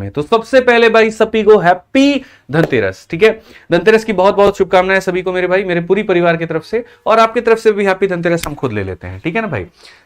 में। तो सबसे पहले भाई सभी को हैप्पी धनतेरस, ठीक है। धनतेरस की बहुत बहुत शुभकामनाएं सभी को मेरे भाई, मेरे पूरी परिवार की तरफ से, और आपकी तरफ से भी हैप्पी धनतेरस हम खुद ले लेते हैं, ठीक है ना भाई।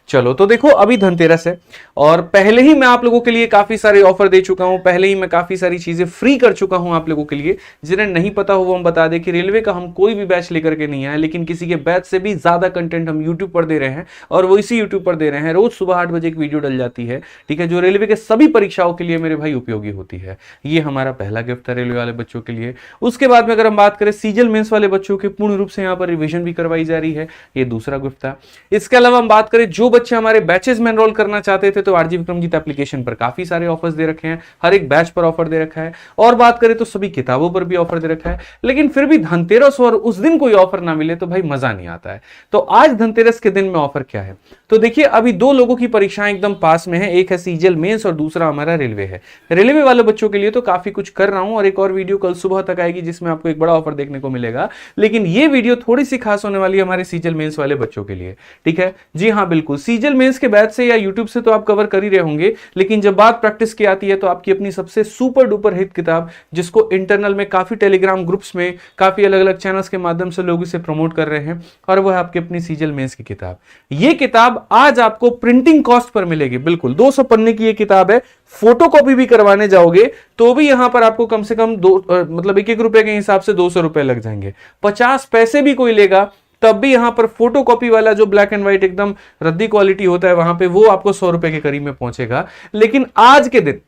चलो तो देखो अभी धनतेरस है और पहले ही मैं आप लोगों के लिए काफी सारे ऑफर दे चुका हूं, पहले ही मैं काफी सारी चीजें फ्री कर चुका हूं आप लोगों के लिए। जिन्हें नहीं पता हो वो हम बता दें कि रेलवे का हम कोई भी बैच लेकर के नहीं आए, लेकिन किसी के बैच से भी ज्यादा कंटेंट हम यूट्यूब पर दे रहे हैं, और वो इसी यूट्यूब पर दे रहे हैं। रोज सुबह 8 बजे एक वीडियो डल जाती है, ठीक है, जो रेलवे के सभी परीक्षाओं के लिए मेरे भाई उपयोगी होती है। ये हमारा पहला गिफ्ट है रेलवे वाले बच्चों के लिए। उसके बाद में अगर हम बात करें सीजल मेंस वाले बच्चों के पूर्ण रूप से यहाँ पर रिवीजन भी करवाई जा रही है, ये दूसरा गिफ्ट था। इसके अलावा हम बात करें जो बच्चे हमारे बैचेस में एनरोल करना चाहते थे, तो आरजी विक्रमजीत एप्लीकेशन पर काफी सारे ऑफर्स दे रखे हैं, हर एक बैच पर ऑफर दे रखा है। और बात करें तो सभी किताबों पर भी ऑफर दे रखा है। लेकिन फिर भी धनतेरस और उस दिन कोई ऑफर ना मिले तो भाई मजा नहीं आता है। तो आज धनतेरस के दिन में ऑफर क्या है, तो देखिए अभी दो लोगों की परीक्षाएं एकदम पास में है, एक है सीजल मेंस और दूसरा हमारा रेलवे है। रेलवे वाले बच्चों के लिए तो काफी कुछ कर रहा हूं, और एक और वीडियो कल सुबह तक आएगी जिसमें आपको एक बड़ा ऑफर देखने को मिलेगा। लेकिन ये वीडियो थोड़ी सी खास होने वाली है हमारे सीजल मेंस वाले बच्चों के लिए, ठीक है जी हाँ बिल्कुल। सीजल मेंस के बैच से या यूट्यूब से तो आप कवर कर ही रहे होंगे, लेकिन जब बात प्रैक्टिस की आती है तो आपकी अपनी सबसे सुपर डुपर हिट किताब, जिसको इंटरनल में काफी टेलीग्राम ग्रुप्स में काफी अलग अलग चैनल्स के माध्यम से लोग इसे प्रमोट कर रहे हैं, और वह आपकी अपनी सीजल मेंस की किताब। ये किताब आज आपको प्रिंटिंग कॉस्ट पर मिलेगी, बिल्कुल 200 पन्ने की ये किताब है। फोटोकॉपी भी करवाने जाओगे तो भी यहां पर आपको कम से कम मतलब 1-1 रुपए के हिसाब से 200 रुपए लग जाएंगे। 50 पैसे भी कोई लेगा तब भी यहां पर फोटोकॉपी वाला जो ब्लैक एंड व्हाइट एकदम रद्दी क्वालिटी होता है, वहां पे वो आपको 100 रुपए के करीब में पहुंचेगा। लेकिन आज के दिन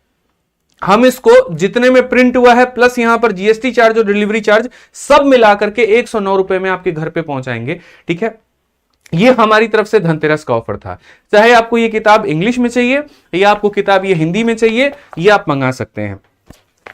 हम इसको जितने में प्रिंट हुआ है प्लस यहां पर जीएसटी चार्ज और डिलीवरी चार्ज सब मिलाकर के 109 रुपए में आपके घर पे पहुंचाएंगे, ठीक है। ये हमारी तरफ से धनतेरस का ऑफर था। चाहे आपको ये किताब इंग्लिश में चाहिए या आपको किताब ये हिंदी में चाहिए, ये आप मंगा सकते हैं।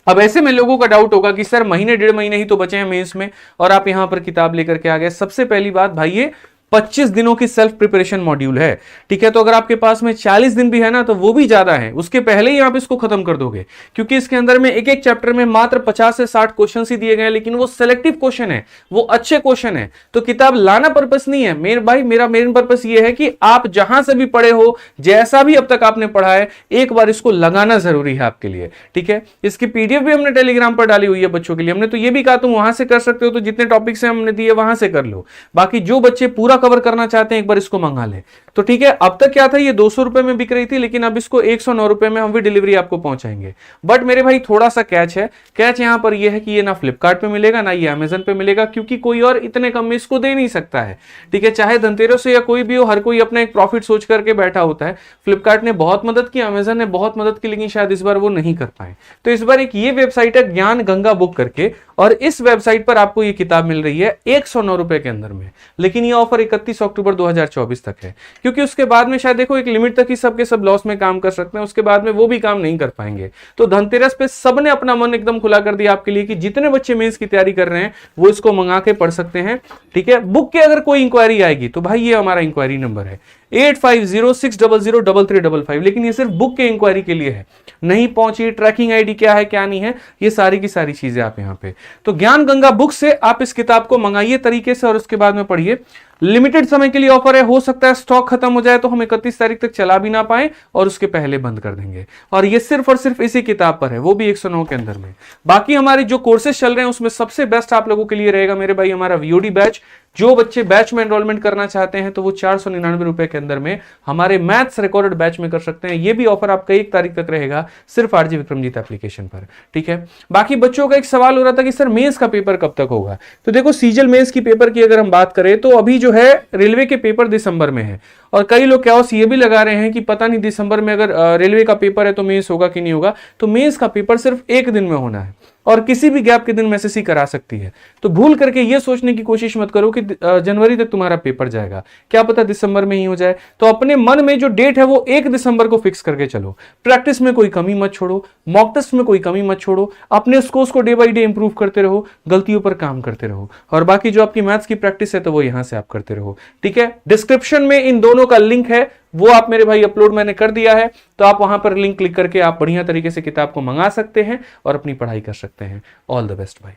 अब ऐसे में लोगों का डाउट होगा कि सर महीने 1.5 महीने ही तो बचे हैं मेंस में और आप यहां पर किताब लेकर के आ गए। सबसे पहली बात भाई, ये 25 दिनों की सेल्फ प्रिपरेशन मॉड्यूल है, ठीक है। तो अगर आपके पास में 40 दिन भी है ना तो वो भी ज्यादा है, उसके पहले ही आप इसको खत्म कर दोगे, क्योंकि इसके अंदर में एक एक चैप्टर में मात्र 50 से 60 क्वेश्चन ही दिए गए हैं, लेकिन वो सिलेक्टिव क्वेश्चन है, वो अच्छे क्वेश्चन है। तो किताब लाना पर्पस नहीं है मेरे भाई, मेरा मेन पर्पस ये है कि आप जहां से भी पढ़े हो, जैसा भी अब तक आपने पढ़ा है, एक बार इसको लगाना जरूरी है आपके लिए, ठीक है। इसकी पीडीएफ भी हमने टेलीग्राम पर डाली हुई है बच्चों के लिए। हमने तो ये भी कहा तुम वहां से कर सकते हो, तो जितने टॉपिक्स हमने दिए वहां से कर लो। बाकी जो बच्चे पूरा कवर करना चाहते हैं एक बार इसको मंगा ले, तो ठीक है। अब तक क्या था, ये 200 रुपए में बिक रही थी, लेकिन अब इसको 109 रुपए में हम भी डिलीवरी आपको पहुंचाएंगे। बट मेरे भाई थोड़ा सा कैच है, कैच यहां पर ये है कि ये ना फ्लिपकार्ट पे मिलेगा ना ये अमेजन पे मिलेगा, क्योंकि कोई और इतने कम में इसको दे नहीं सकता है, ठीक है। चाहे धनतेरस हो या कोई भी हो, हर कोई अपना एक प्रॉफिट सोच करके बैठा होता है। फ्लिपकार्ट ने बहुत मदद की, अमेजन ने बहुत मदद की, लेकिन शायद इस बार वो नहीं कर पाए। तो इस बार एक ये वेबसाइट है ज्ञान गंगा बुक करके, और इस वेबसाइट पर आपको ये किताब मिल रही है 109 रुपए के अंदर में। लेकिन ये ऑफर 31 अक्टूबर 2024 तक है, क्योंकि उसके बाद में शायद देखो एक लिमिट तक ही सबके सब लॉस में काम कर सकते हैं, उसके बाद में वो भी काम नहीं कर पाएंगे। तो धनतेरस पे सबने अपना मन एकदम खुला कर दिया आपके लिए कि जितने बच्चे मेंस की तैयारी कर रहे हैं वो इसको मंगा के पढ़ सकते हैं, ठीक है। बुक के अगर कोई इंक्वायरी आएगी तो भाई ये हमारा इंक्वायरी नंबर है 8506003355, लेकिन ये सिर्फ बुक के इंक्वायरी के लिए है। नहीं पहुंची, ट्रैकिंग आईडी क्या है क्या नहीं है, ये सारी की सारी चीजें आप यहां पे। तो ज्ञान गंगा बुक से आप इस किताब को मंगाइए तरीके से और उसके बाद में पढ़िए। लिमिटेड समय के लिए ऑफर है, हो सकता है स्टॉक खत्म हो जाए तो हम 31 तारीख तक चला भी ना पाए और उसके पहले बंद कर देंगे। और ये सिर्फ और सिर्फ इसी किताब पर है, वो भी 109 के अंदर में। बाकी हमारे जो कोर्सेज चल रहे हैं उसमें सबसे बेस्ट आप लोगों के लिए रहेगा मेरे भाई हमारा वीओडी बैच। जो बच्चे बैच में एनरोलमेंट करना चाहते हैं तो वो 499 रुपए के अंदर में हमारे मैथ्स रिकॉर्डेड बैच में कर सकते हैं। ये भी ऑफर आपका 1 तारीख तक रहेगा सिर्फ आरजी विक्रमजीत एप्लीकेशन पर, ठीक है। बाकी बच्चों का एक सवाल हो रहा था कि सर मेंस का पेपर कब तक होगा, तो देखो सीजल मेंस की पेपर की अगर हम बात करें तो अभी जो है रेलवे के पेपर दिसंबर में है, और कई लोग क्या ये भी लगा रहे हैं कि पता नहीं दिसंबर में अगर रेलवे का पेपर है तो मेंस होगा कि नहीं होगा। तो मेंस का पेपर सिर्फ 1 दिन में होना है और किसी भी गैप के दिन में एसएससी करा सकती है। तो भूल करके ये सोचने की कोशिश मत करो कि जनवरी तक तुम्हारा पेपर जाएगा, क्या पता दिसंबर में ही हो जाए। तो अपने मन में जो डेट है वो 1 दिसंबर को फिक्स करके चलो। प्रैक्टिस में कोई कमी मत छोड़ो, मॉक टेस्ट में कोई कमी मत छोड़ो, अपने स्कोर्स को डे बाई डे इंप्रूव करते रहो, गलतियों पर काम करते रहो, और बाकी जो आपकी मैथ्स की प्रैक्टिस है तो वो यहां से आप करते रहो, ठीक है। डिस्क्रिप्शन में इन दोनों का लिंक है, वो आप मेरे भाई अपलोड मैंने कर दिया है, तो आप वहां पर लिंक क्लिक करके आप बढ़िया तरीके से किताब को मंगा सकते हैं और अपनी पढ़ाई कर सकते हैं। ऑल द बेस्ट भाई।